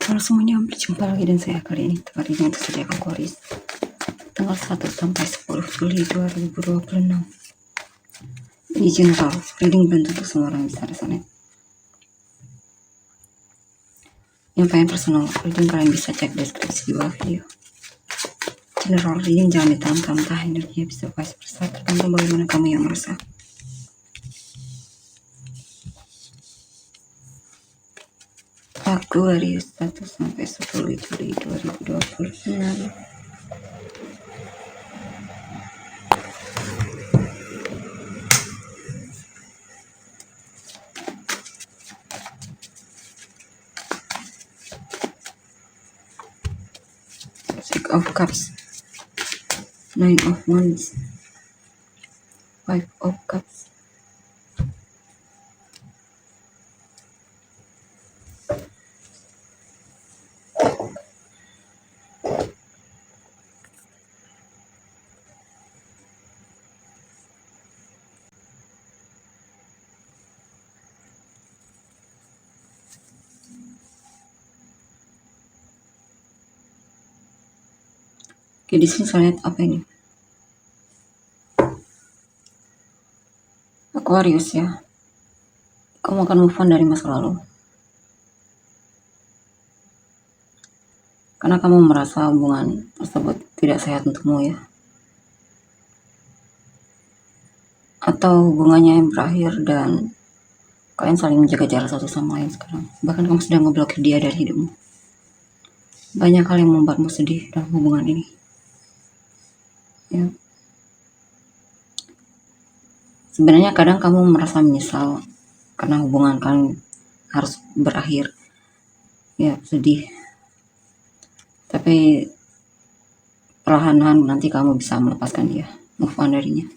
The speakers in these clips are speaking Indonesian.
Halo semuanya, berjumpa lagi dan saya kali ini tepat dengan tersedia Aquarius tanggal 1 sampai 10 Juli 2026. Ini general reading bantu untuk semua orang yang bisa resonate. Yang pengen personal reading kalian bisa cek deskripsi di bawah video. General reading jangan ditantang-tantang, energinya bisa vice versa, tergantung bagaimana kamu yang merasa. Aquarius 1 sampai 10 Juli 2026. Six of Cups, Nine of Wands, Five of Cups, Oke, di sini saya lihat apa ini? Aquarius ya. Kamu akan move on dari masa lalu. Karena kamu merasa hubungan tersebut tidak sehat untukmu ya. Atau hubungannya yang berakhir dan kalian saling menjaga jarak satu sama lain sekarang. Bahkan kamu sedang ngeblokir dia dari hidupmu. Banyak hal yang membuatmu sedih dalam hubungan ini. Ya. Sebenarnya kadang kamu merasa menyesal karena hubungan kalian harus berakhir. Ya, sedih. Tapi perlahan-lahan nanti kamu bisa melepaskan dia, move on darinya.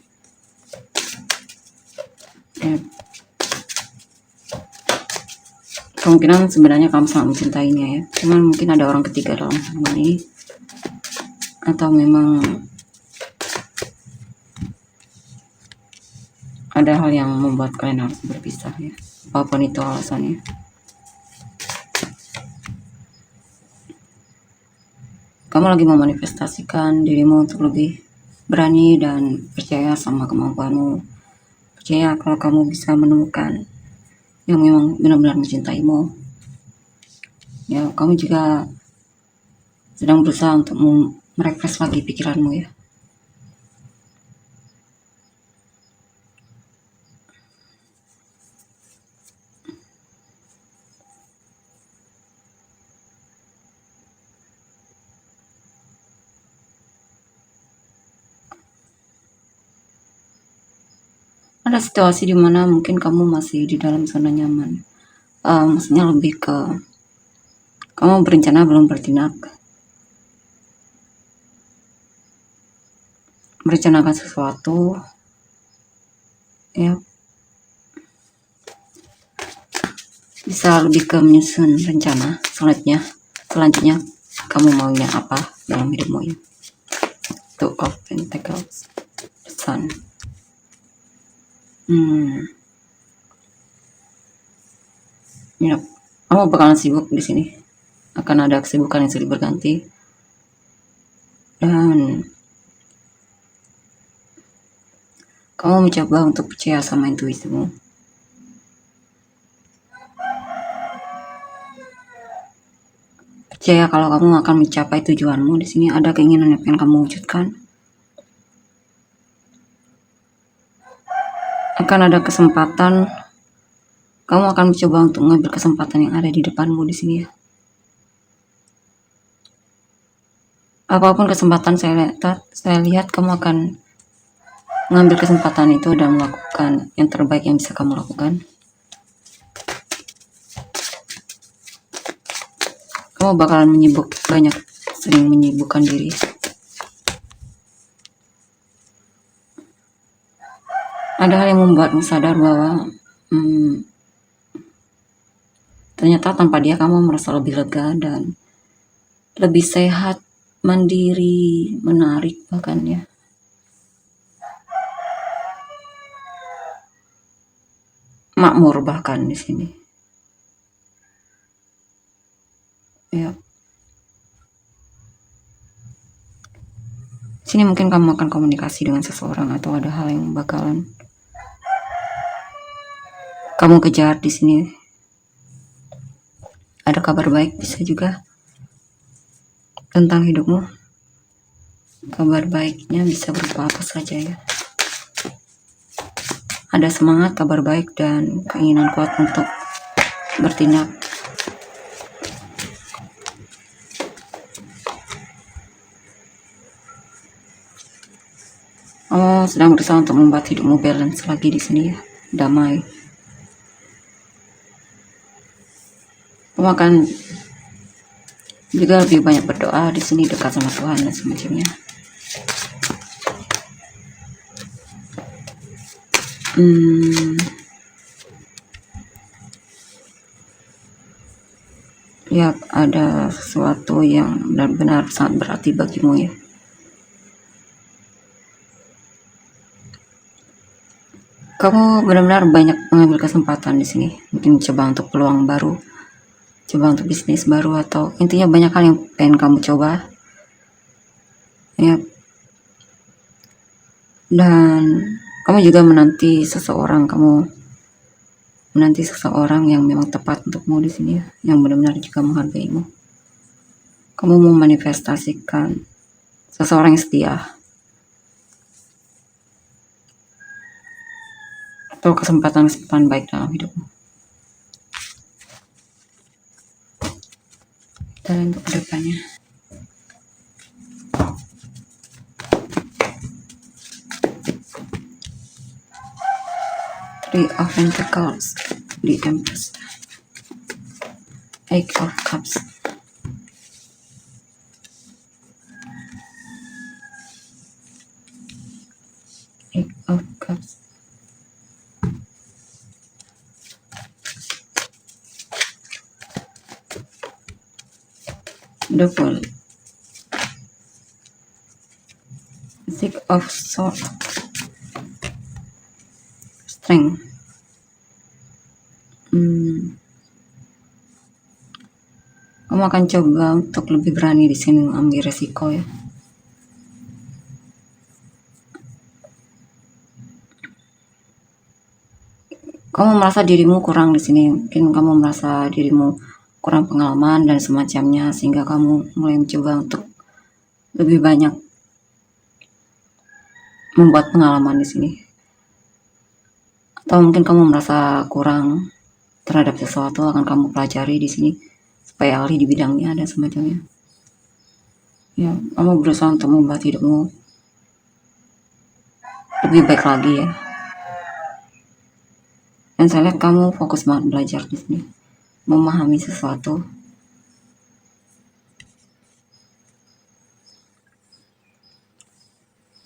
Ya. Kemungkinan sebenarnya kamu sangat mencintainya ya, cuman mungkin ada orang ketiga dalam hubungan ini, atau memang ada hal yang membuat kalian harus berpisah ya, apapun itu alasannya. Kamu lagi memanifestasikan dirimu untuk lebih berani dan percaya sama kemampuanmu, percaya kalau kamu bisa menemukan yang memang benar-benar mencintaimu. Ya, kamu juga sedang berusaha untuk merefresh lagi pikiranmu ya. Ada situasi di mana mungkin kamu masih di dalam zona nyaman. Maksudnya lebih ke kamu berencana belum bertindak, merencanakan sesuatu ya, bisa lebih ke menyusun rencana selanjutnya kamu maunya apa dalam hidupmu ya. Two of Pentacles, Sun. Ya, kamu bakalan sibuk di sini. Akan ada kesibukan yang silih berganti. Dan kamu mencoba untuk percaya sama intuisimu. Percaya kalau kamu akan mencapai tujuanmu. Di sini ada keinginan yang pengen kamu wujudkan. Akan ada kesempatan, kamu akan mencoba untuk mengambil kesempatan yang ada di depanmu di sini ya. Apapun kesempatan saya lihat kamu akan mengambil kesempatan itu dan melakukan yang terbaik yang bisa kamu lakukan. Kamu bakalan sering menyibukkan diri. Ada hal yang membuatmu sadar bahwa ternyata tanpa dia kamu merasa lebih lega dan lebih sehat, mandiri, menarik bahkan ya. Makmur bahkan di sini. Ya, sini mungkin kamu akan komunikasi dengan seseorang atau ada hal yang bakalan kamu kejar di sini. Ada kabar baik bisa juga tentang hidupmu. Kabar baiknya bisa berupa apa saja ya. Ada semangat, kabar baik, dan keinginan kuat untuk bertindak. Kamu sedang berusaha untuk membuat hidupmu balance lagi di sini ya, damai. Kamu akan juga lebih banyak berdoa di sini, dekat sama Tuhan dan semacamnya. Ya, ada sesuatu yang benar-benar sangat berarti bagimu ya. Kamu benar-benar banyak mengambil kesempatan di sini, mungkin coba untuk peluang baru, coba untuk bisnis baru, atau intinya banyak hal yang pengen kamu coba ya. Dan kamu juga menanti seseorang yang memang tepat untukmu di sini ya, yang benar-benar juga menghargaimu. Kamu mau manifestasikan seseorang yang setia atau kesempatan baik dalam hidupmu. Dan untuk kedepannya, Three of Pentacles, the Empress, Eight of Cups, Eight of Cups, the Fool, Six of Swords, Strength. Kamu akan coba untuk lebih berani di sini mengambil resiko ya. Kamu merasa dirimu kurang di sini, mungkin kamu merasa dirimu kurang pengalaman dan semacamnya, sehingga kamu mulai mencoba untuk lebih banyak membuat pengalaman di sini. Atau mungkin kamu merasa kurang terhadap sesuatu, akan kamu pelajari di sini supaya ahli di bidangnya dan semacamnya. Ya, kamu berusaha untuk membuat hidupmu lebih baik lagi ya. Dan saya lihat kamu fokus banget belajar di sini, memahami sesuatu.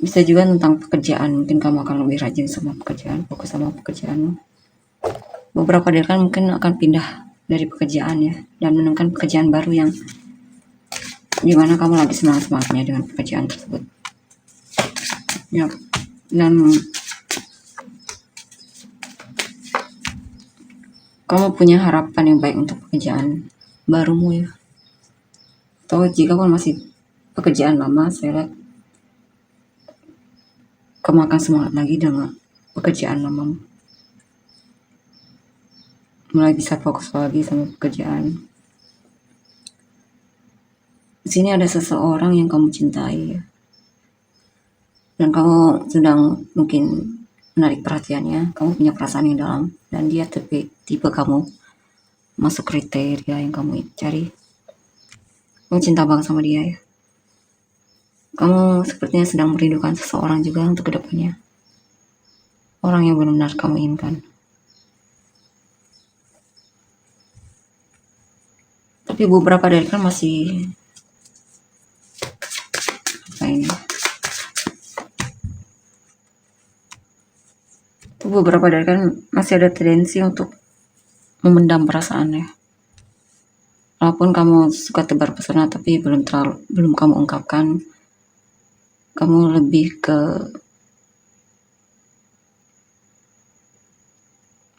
Bisa juga tentang pekerjaan, mungkin kamu akan lebih rajin sama pekerjaan, fokus sama pekerjaanmu. Beberapa dari kalian mungkin akan pindah dari pekerjaan ya, dan menemukan pekerjaan baru yang dimana kamu lagi semangat-semangatnya dengan pekerjaan tersebut ya. Dan kamu punya harapan yang baik untuk pekerjaan barumu ya. Atau jika kamu masih pekerjaan lama, saya lihat kamu akan semangat lagi dengan pekerjaan lamamu, mulai bisa fokus lagi sama pekerjaan. Di sini ada seseorang yang kamu cintai ya, dan kamu sedang mungkin menarik perhatiannya. Kamu punya perasaan yang dalam, dan dia tipe kamu, masuk kriteria yang kamu cari. Kamu cinta banget sama dia ya. Kamu sepertinya sedang merindukan seseorang juga untuk kedepannya, orang yang benar-benar kamu inginkan. Tapi beberapa dari kalian masih apa ini? Beberapa dari kalian masih ada tendensi untuk memendam perasaannya. Walaupun kamu suka tebar pesona, tapi belum kamu ungkapkan. Kamu lebih ke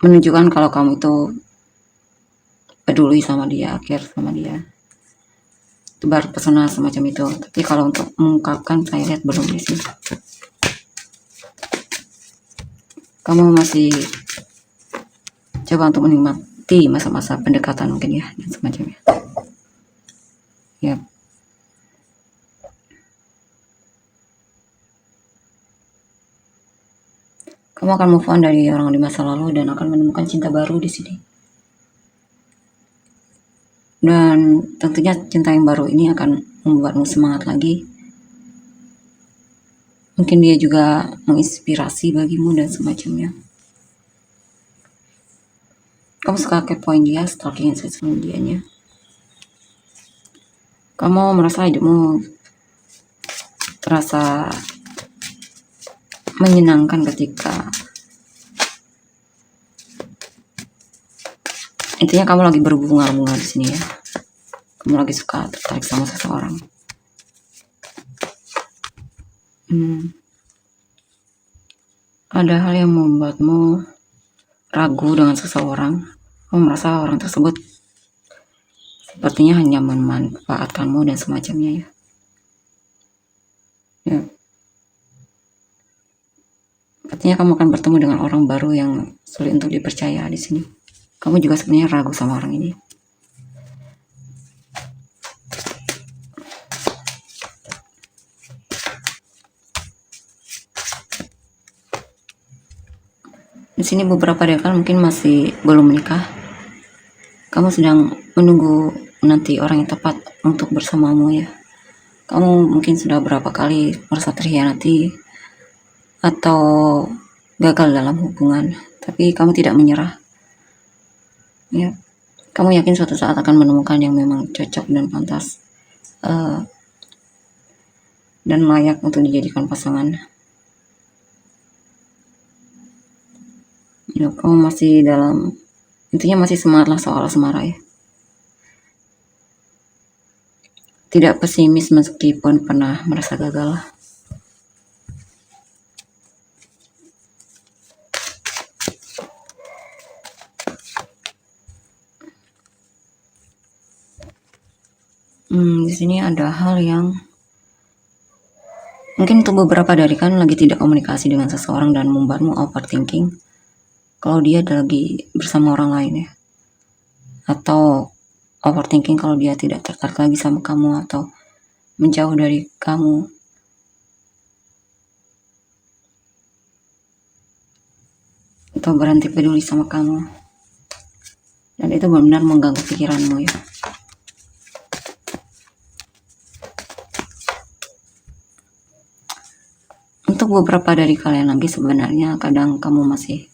menunjukkan kalau kamu itu peduli sama dia, care sama dia. tebar pesona semacam itu. Tapi kalau untuk mengungkapkan, saya lihat belum di sini. Kamu masih coba untuk menikmati masa-masa pendekatan mungkin ya, dan semacamnya. Ya. Kamu akan move on dari orang di masa lalu dan akan menemukan cinta baru di sini. Dan tentunya cinta yang baru ini akan membuatmu semangat lagi. Mungkin dia juga menginspirasi bagimu dan semacamnya. Kamu suka kepoin dia, stalking social medianya. Kamu merasa hidupmu terasa menyenangkan ketika intinya kamu lagi berbunga-bunga di sini ya. Kamu lagi suka tertarik sama seseorang. Ada hal yang membuatmu ragu dengan seseorang. Kamu merasa orang tersebut sepertinya hanya memanfaatkanmu dan semacamnya ya. Ya. Artinya kamu akan bertemu dengan orang baru yang sulit untuk dipercaya di sini. Kamu juga sebenarnya ragu sama orang ini. Di sini beberapa dari kalian mungkin masih belum menikah. Kamu sedang menunggu nanti orang yang tepat untuk bersamamu ya. Kamu mungkin sudah berapa kali merasa terhianati atau gagal dalam hubungan, tapi kamu tidak menyerah. Ya, kamu yakin suatu saat akan menemukan yang memang cocok dan pantas dan layak untuk dijadikan pasangan. Ya, kamu masih dalam intinya masih semangat lah soal asmara ya. Tidak pesimis meskipun pernah merasa gagal. Di sini ada hal yang mungkin untuk beberapa dari kalian lagi tidak komunikasi dengan seseorang dan membuatmu overthinking kalau dia lagi bersama orang lain ya. Atau overthinking kalau dia tidak tertarik lagi sama kamu atau menjauh dari kamu. Atau berhenti peduli sama kamu. Dan itu benar-benar mengganggu pikiranmu ya. Untuk beberapa dari kalian lagi sebenarnya kadang kamu masih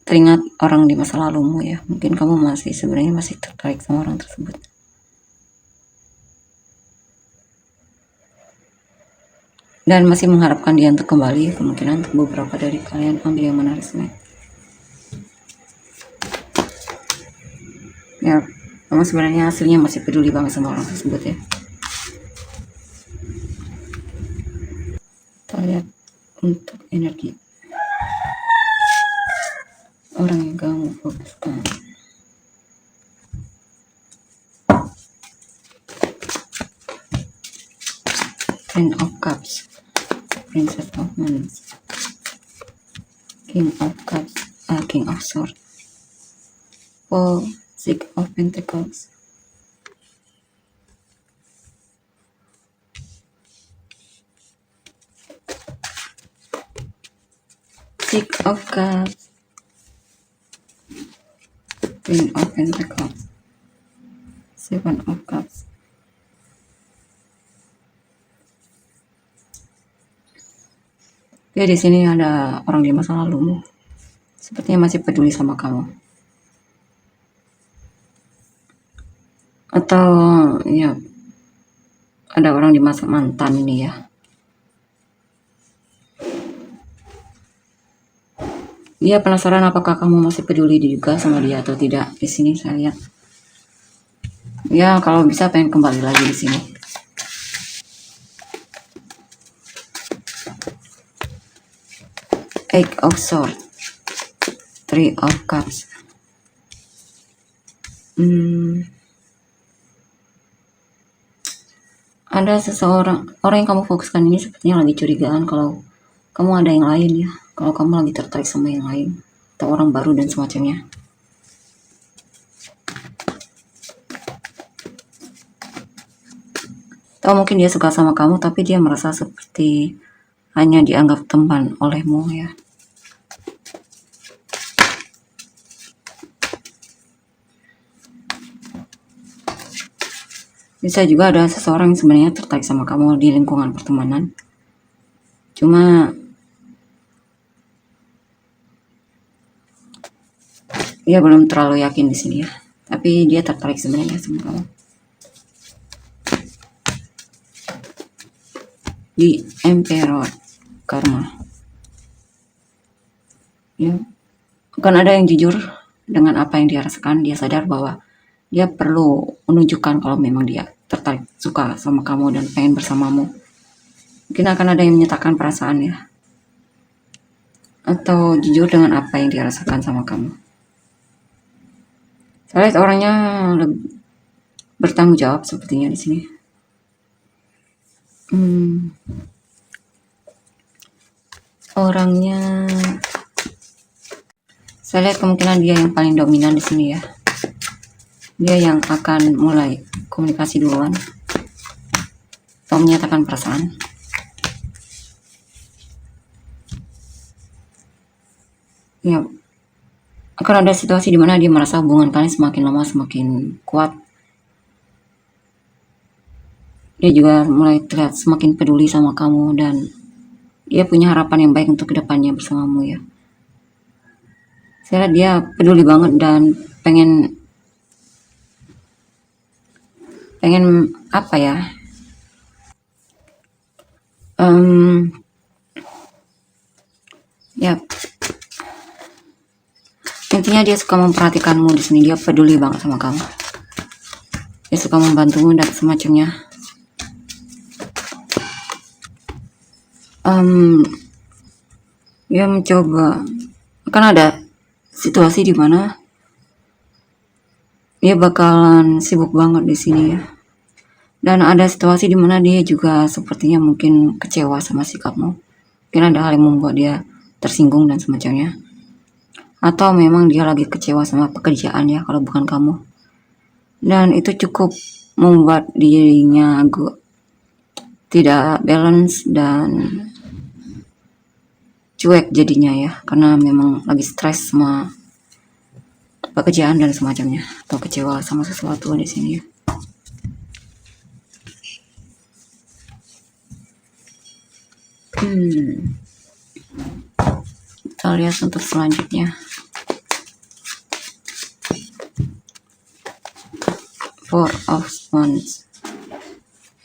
teringat orang di masa lalumu ya. Mungkin kamu sebenarnya masih tertarik sama orang tersebut. Dan masih mengharapkan dia untuk kembali. Kemungkinan untuk beberapa dari kalian ambil yang menarik sebenarnya. Ya, kamu sebenarnya aslinya masih peduli banget sama orang tersebut ya. Kita lihat untuk energi orang yang kamu fokuskan. Queen of Cups, Princess of Wands, King of Cups, King of Swords, Four, Six of Pentacles, Six of Cups, Queen of Pentacles, Seven of Cups. Ya, di sini ada orang di masa lalumu. Sepertinya masih peduli sama kamu. Atau ya ada orang di masa mantan ini ya. Dia penasaran apakah kamu masih peduli juga sama dia atau tidak. Di sini saya lihat. Ya, kalau bisa pengen kembali lagi di sini. Eight of Swords, Three of Cups. ada orang yang kamu fokuskan ini sepertinya lagi curigaan kalau kamu ada yang lain ya, kalau kamu lagi tertarik sama yang lain atau orang baru dan semacamnya. Atau mungkin dia suka sama kamu tapi dia merasa seperti hanya dianggap teman olehmu ya. Bisa juga ada seseorang yang sebenarnya tertarik sama kamu di lingkungan pertemanan. Cuma dia belum terlalu yakin di sini ya. Tapi dia tertarik sebenarnya sama kamu. Di Emperor Karma. Ya. Bukan ada yang jujur dengan apa yang dia rasakan. Dia sadar bahwa dia perlu menunjukkan kalau memang dia tertarik, suka sama kamu dan pengen bersamamu. Mungkin akan ada yang menyatakan perasaan ya, atau jujur dengan apa yang dia rasakan sama kamu. Saya lihat orangnya bertanggung jawab sepertinya di sini. Orangnya, saya lihat kemungkinan dia yang paling dominan di sini ya. Dia yang akan mulai komunikasi duluan atau menyatakan perasaan. Ya, akan ada situasi di mana dia merasa hubungan kalian semakin lama semakin kuat. Dia juga mulai terlihat semakin peduli sama kamu dan dia punya harapan yang baik untuk kedepannya bersamamu ya. Saya lihat dia peduli banget dan pengen apa ya, ya intinya dia suka memperhatikanmu di sini. Dia peduli banget sama kamu, dia suka membantumu dan semacamnya. Dia mencoba, kan ada situasi di mana dia bakalan sibuk banget di sini ya. Dan ada situasi di mana dia juga sepertinya mungkin kecewa sama sikapmu. Mungkin ada hal yang membuat dia tersinggung dan semacamnya. Atau memang dia lagi kecewa sama pekerjaan ya, kalau bukan kamu. Dan itu cukup membuat dirinya tidak balance dan cuek jadinya ya, karena memang lagi stres sama pekerjaan dan semacamnya, atau kecewa sama sesuatu di sini ya. Kita lihat untuk selanjutnya. Four of Wands,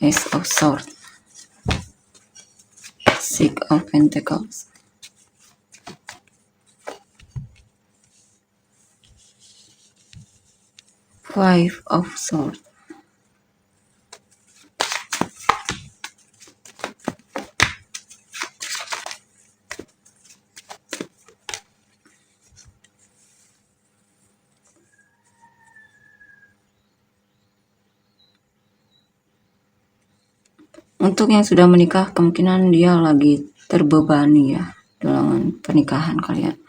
Ace of Swords, Six of Pentacles, Five of Swords. Untuk yang sudah menikah, kemungkinan dia lagi terbebani ya dalam pernikahan kalian.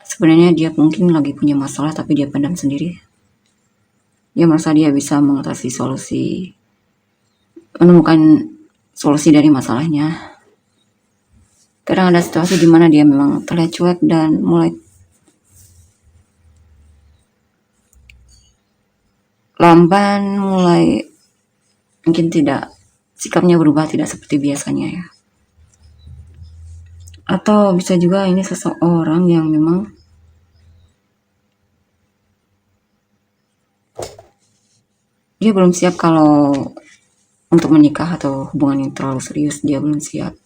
Sebenarnya dia mungkin lagi punya masalah tapi dia pendam sendiri. Dia merasa dia bisa mengatasi menemukan solusi dari masalahnya. Kadang ada situasi di mana dia memang terlihat cuek dan mulai lamban, mulai mungkin sikapnya berubah tidak seperti biasanya ya. Atau bisa juga ini seseorang yang memang dia belum siap kalau untuk menikah atau hubungan yang terlalu serius. Dia belum siap.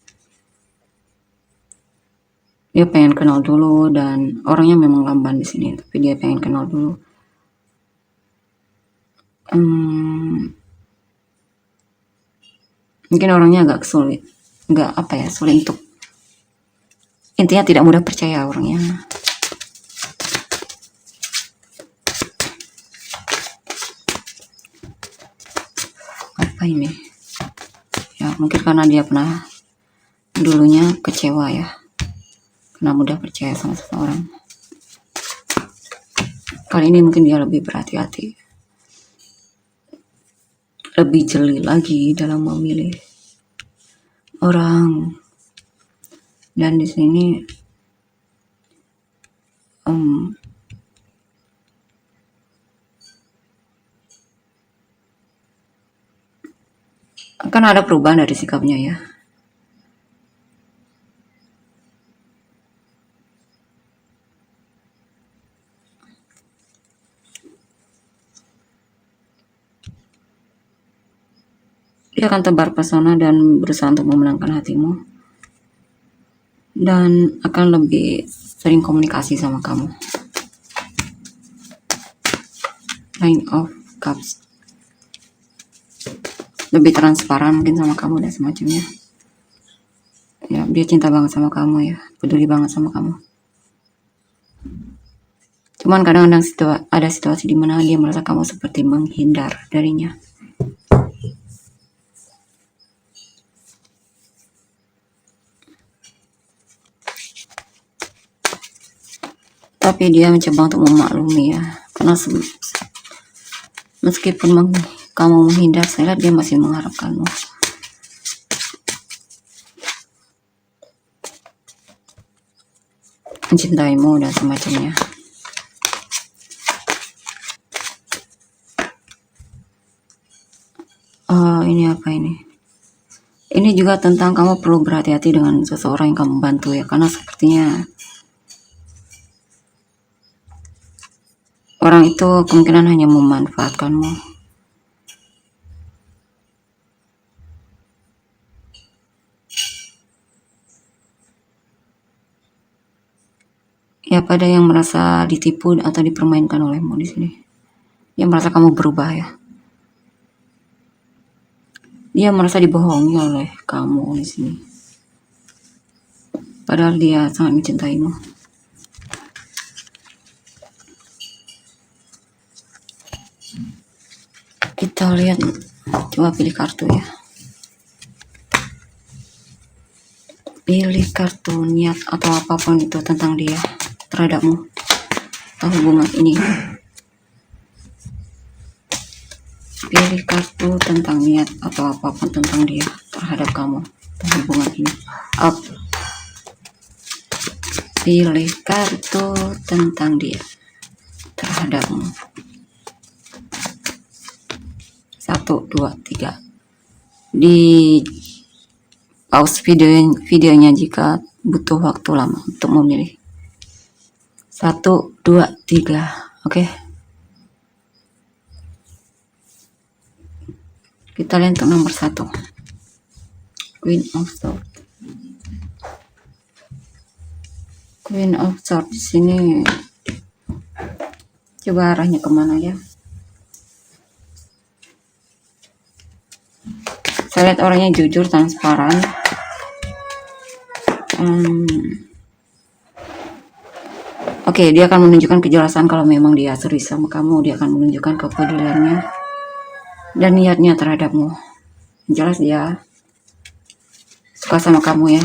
Dia pengen kenal dulu dan orangnya memang lamban di sini, tapi dia pengen kenal dulu. Mungkin orangnya agak sulit, sulit untuk, intinya tidak mudah percaya orangnya. apa ini ya, mungkin karena dia pernah dulunya kecewa ya, karena mudah percaya sama seseorang. Kali ini mungkin dia lebih berhati-hati, lebih jeli lagi dalam memilih orang. Dan di sini akan ada perubahan dari sikapnya ya. Dia akan tebar pesona dan berusaha untuk memenangkan hatimu, dan akan lebih sering komunikasi sama kamu. Nine of Cups, lebih transparan mungkin sama kamu dan semacamnya ya. Dia cinta banget sama kamu ya, peduli banget sama kamu. Cuman kadang-kadang ada situasi di mana dia merasa kamu seperti menghindar darinya. Tapi dia mencoba untuk memaklumi ya, karena meskipun kamu menghindar, saya lihat dia masih mengharapkanmu. Mencintaimu dan semacamnya. Ini apa ini? Ini juga tentang kamu perlu berhati-hati dengan seseorang yang kamu bantu ya, karena sepertinya orang itu kemungkinan hanya memanfaatkanmu. Ya, pada yang merasa ditipu atau dipermainkan olehmu di sini. Dia merasa kamu berubah ya. Dia merasa dibohongi oleh kamu di sini. Padahal dia sangat mencintaimu. Kita lihat, coba pilih kartu ya. Pilih kartu niat atau apapun itu tentang dia terhadapmu atau hubungan ini. Pilih kartu tentang niat atau apapun tentang dia terhadap kamu atau hubungan ini. Up. Pilih kartu tentang dia terhadapmu. 1, 2, 3. Di pause videonya jika butuh waktu lama untuk memilih. 1, 2, 3. Oke. Kita lihat untuk nomor 1. Queen of Swords. Queen of Swords di sini. Coba arahnya kemana ya? Saya lihat orangnya jujur, transparan. Oke, dia akan menunjukkan kejelasan kalau memang dia serius sama kamu. Dia akan menunjukkan kepeduliannya dan niatnya terhadapmu. Jelas dia suka sama kamu ya.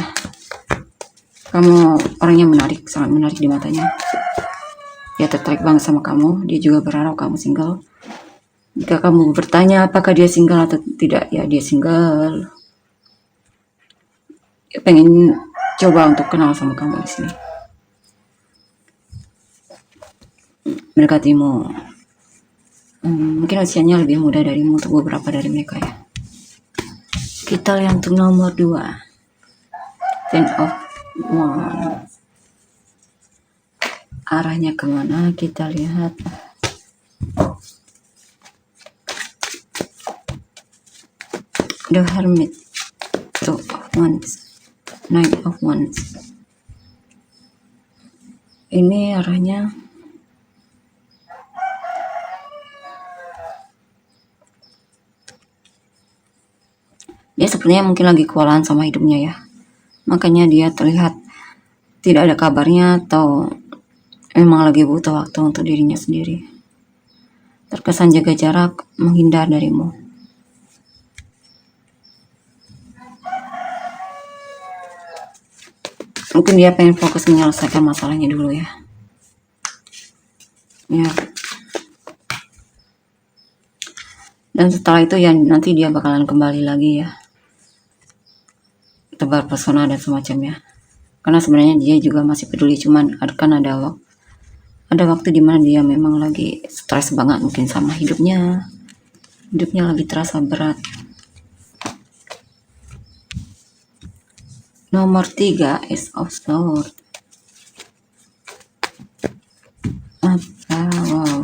Kamu orangnya menarik, sangat menarik di matanya. Dia tertarik banget sama kamu. Dia juga berharap kamu single. Jika kamu bertanya apakah dia single atau tidak, ya dia single. Dia pengen coba untuk kenal sama kamu di sini. Mendekatimu. Mungkin usianya lebih muda darimu untuk beberapa dari mereka ya. Kita lihat untuk nomor 2. Ten of Wands. Arahnya kemana? Kita lihat. The Hermit. 2 of Wands. 9 of Wands. Ini arahnya dia sepertinya mungkin lagi kewalahan sama hidupnya ya. Makanya dia terlihat tidak ada kabarnya atau memang lagi butuh waktu untuk dirinya sendiri. Terkesan jaga jarak, menghindar darimu. Mungkin dia pengen fokus menyelesaikan masalahnya dulu ya. Ya. Dan setelah itu ya nanti dia bakalan kembali lagi ya, tebar pesona dan semacamnya. Karena sebenarnya dia juga masih peduli, cuman kan ada waktu dimana dia memang lagi stres banget mungkin sama hidupnya lagi terasa berat. Nomor 3, Ace of Swords. Wow.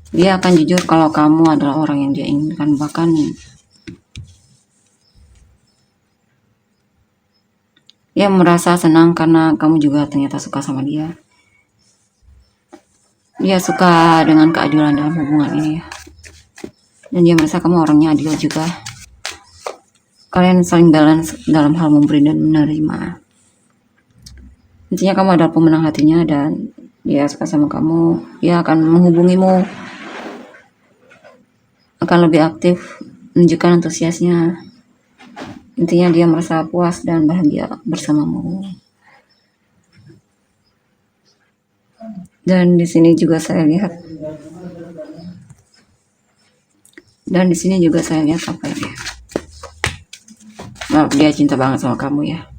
Dia akan jujur kalau kamu adalah orang yang dia inginkan, bahkan dia merasa senang karena kamu juga ternyata suka sama dia. Dia suka dengan keadilan dalam hubungan ini ya. Dan dia merasa kamu orangnya adil juga. Kalian saling balance dalam hal memberi dan menerima. Intinya kamu adalah pemenang hatinya dan dia suka sama kamu. Dia akan menghubungimu, akan lebih aktif, menunjukkan antusiasnya. Intinya dia merasa puas dan bahagia bersamamu. Dan di sini juga saya lihat apa ini? Nah, dia cinta banget sama kamu ya.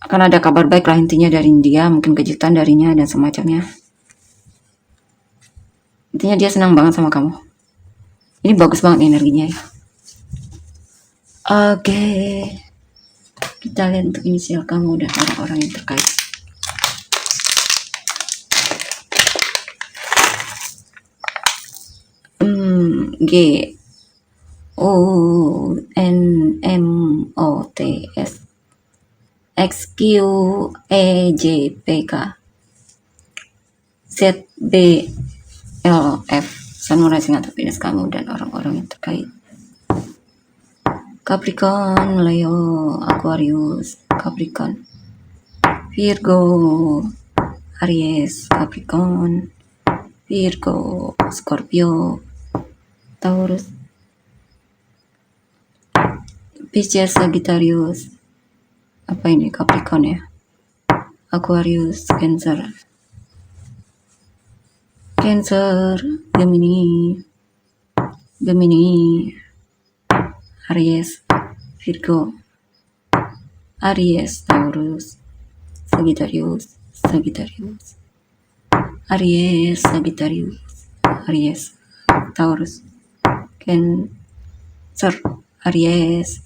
Akan ada kabar baik lah intinya dari dia, mungkin kejutan darinya dan semacamnya. Intinya dia senang banget sama kamu. Ini bagus banget energinya ya. Oke. Kita lihat untuk inisial kamu dan orang-orang yang terkait. G O N M O T S X Q E J P K Z B L F. Samurai Singa Terpindas kamu dan orang-orang yang terkait. Capricorn, Leo, Aquarius, Capricorn, Virgo, Aries, Capricorn, Virgo, Scorpio, Taurus, Pisces, Sagittarius. Apa ini? Capricorn ya. Aquarius, Cancer, Gemini, Aries, Virgo, Aries, Taurus, Sagittarius, Aries, Sagittarius, Aries, Taurus, Cancer, Aries,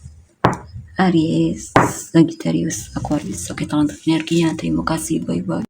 Sagittarius, Aquarius. Oke, tolong untuk energinya. Terima kasih. Bye-bye.